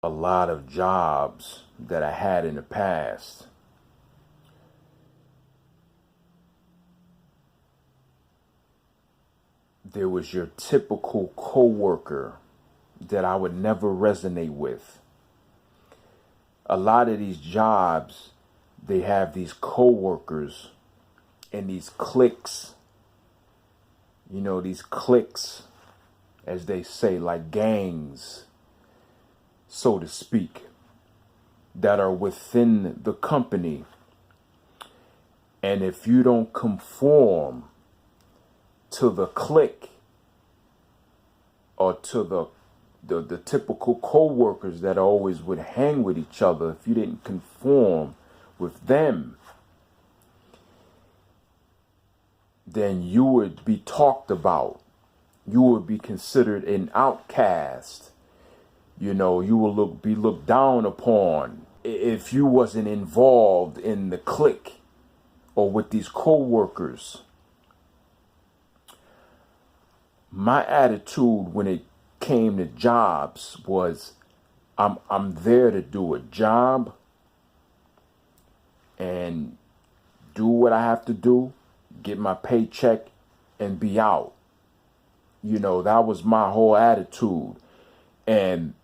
a lot of jobs that I had in the past. There was your typical coworker that I would never resonate with. A lot of these jobs, they have these coworkers and these cliques. You know, these cliques, as they say, like gangs, so to speak, that are within the company. And if you don't conform to the clique or to the typical co-workers that always would hang with each other, if you didn't conform with them, then you would be talked about. You would be considered an outcast. You know, you will be looked down upon if you wasn't involved in the clique or with these co-workers. My attitude when it came to jobs was I'm there to do a job and do what I have to do, get my paycheck and be out. You know, that was my whole attitude. And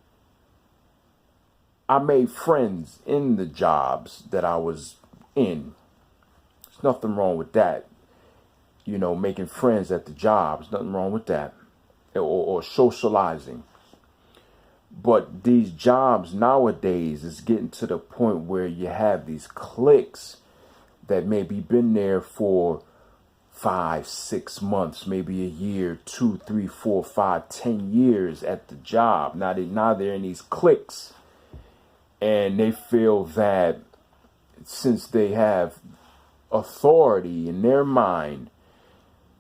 I made friends in the jobs that I was in. There's nothing wrong with that. You know, making friends at the jobs, nothing wrong with that. Or socializing. But these jobs nowadays is getting to the point where you have these cliques that maybe been there for 5, 6 months, maybe a year, 2, 3, 4, 5, 10 years at the job. Now they're in these cliques, and they feel that since they have authority in their mind,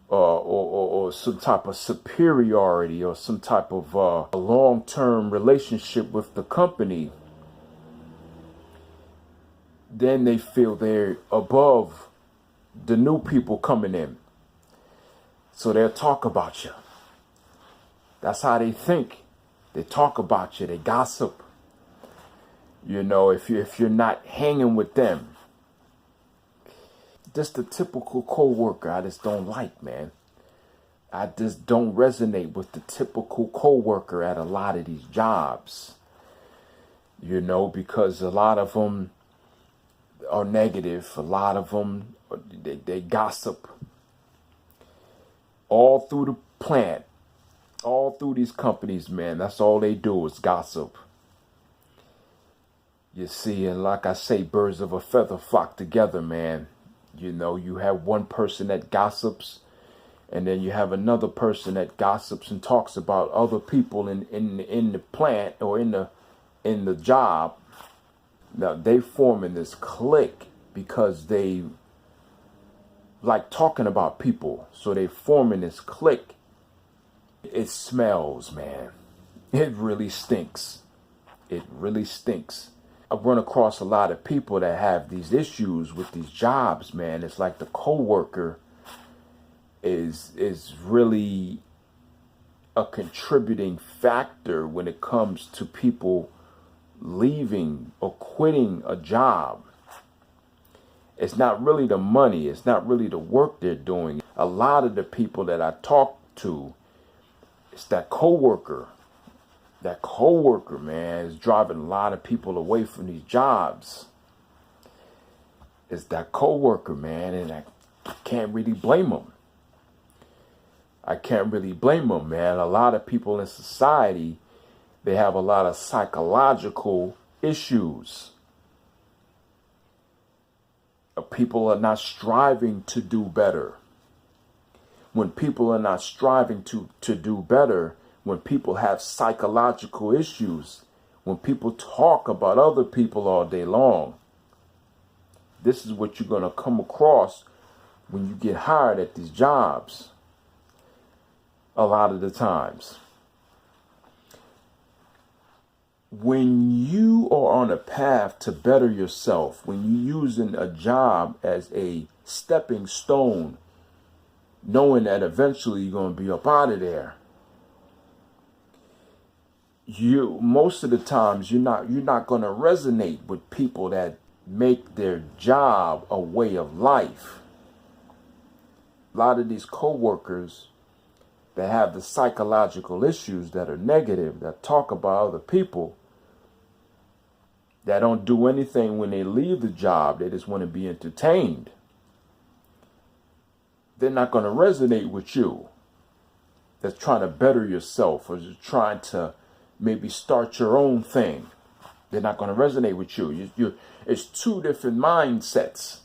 or some type of superiority, or some type of a long-term relationship with the company, then they feel they're above the new people coming in. So they'll talk about you. That's how they think. They talk about you. They gossip. You know, if you're not hanging with them. Just the typical coworker I just don't like, man. I just don't resonate with the typical coworker at a lot of these jobs. You know, because a lot of them are negative. A lot of them, they gossip. All through the plant. All through these companies, man. That's all they do is gossip. You see, and like I say, birds of a feather flock together, man. You know, you have one person that gossips, and then you have another person that gossips and talks about other people in the plant or in the job. Now they forming this clique because they like talking about people. So they forming this clique. It smells, man. It really stinks. It really stinks. I've run across a lot of people that have these issues with these jobs, man. It's like the coworker is really a contributing factor when it comes to people leaving or quitting a job. It's not really the money. It's not really the work they're doing. A lot of the people that I talk to, it's that coworker. That coworker, man, is driving a lot of people away from these jobs. It's that coworker, man, and I can't really blame them. I can't really blame them, man. A lot of people in society, they have a lot of psychological issues. People are not striving to do better. When people are not striving to do better, when people have psychological issues, when people talk about other people all day long, this is what you're going to come across when you get hired at these jobs. A lot of the times. When you are on a path to better yourself, when you're using a job as a stepping stone, knowing that eventually you're going to be up out of there, most of the times you're not going to resonate with people that make their job a way of life. A lot of these coworkers that have the psychological issues that are negative, that talk about other people, that don't do anything when they leave the job, they just want to be entertained. They're not going to resonate with you. That's trying to better yourself or just trying to maybe start your own thing. They're not going to resonate with you. It's two different mindsets.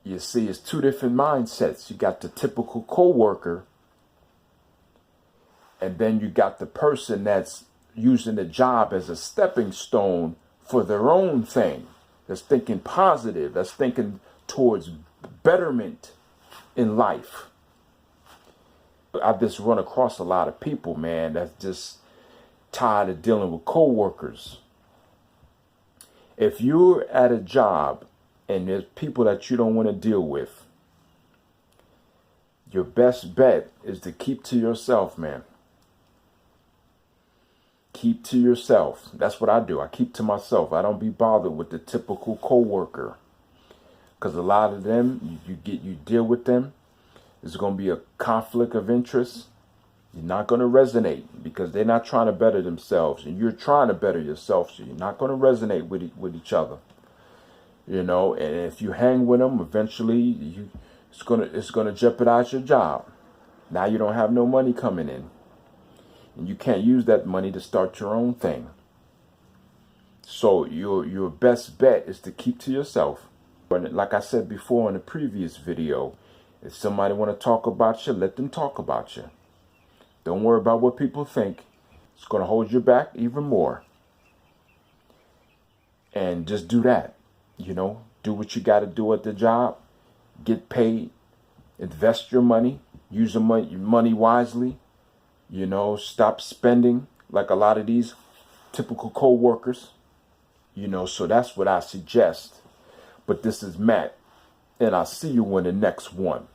You see, it's two different mindsets. You got the typical coworker, and then you got the person that's using the job as a stepping stone for their own thing. That's thinking positive. That's thinking towards betterment in life. But I've just run across a lot of people, man, that's just tired of dealing with coworkers. If you're at a job and there's people that you don't want to deal with, your best bet is to keep to yourself, man. Keep to yourself. That's what I do. I keep to myself. I don't be bothered with the typical coworker, because a lot of them, you deal with them, there's going to be a conflict of interest. You're not going to resonate because they're not trying to better themselves, and you're trying to better yourself, so you're not going to resonate with each other. You know, and if you hang with them, eventually it's gonna jeopardize your job. Now you don't have no money coming in, and you can't use that money to start your own thing. So your best bet is to keep to yourself. But like I said before in the previous video, if somebody want to talk about you, let them talk about you. Don't worry about what people think. It's going to hold you back even more. And just do that. You know, do what you got to do at the job. Get paid. Invest your money. Use your money wisely. You know, stop spending like a lot of these typical co-workers. You know, so that's what I suggest. But this is Matt, and I'll see you in the next one.